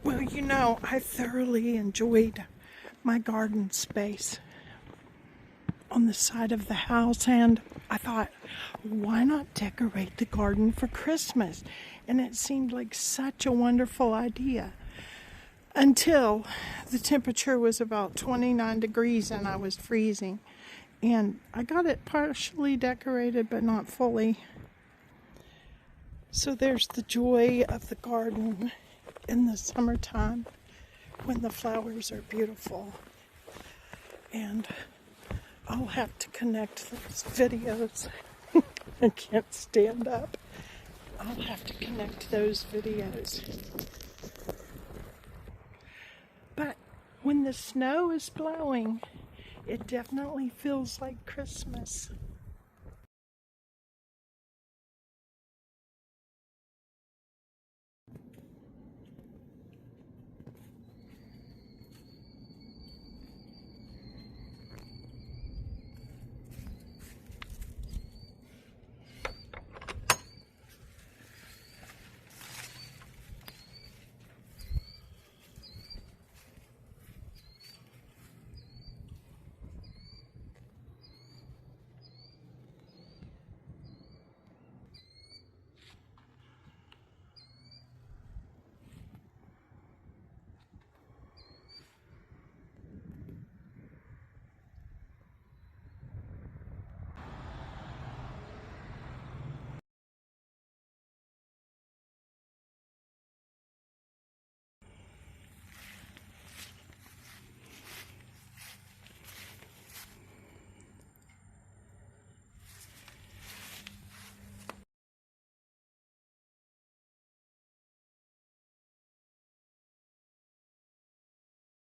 Well, you know, I thoroughly enjoyed my garden space on the side of the house, and I thought, why not decorate the garden for Christmas? And it seemed like such a wonderful idea until the temperature was about 29 degrees and I was freezing. And I got it partially decorated, but not fully. So there's the joy of the garden in the summertime when the flowers are beautiful. And I'll have to connect those videos. I can't stand up. I'll have to connect those videos. But when the snow is blowing, it definitely feels like Christmas.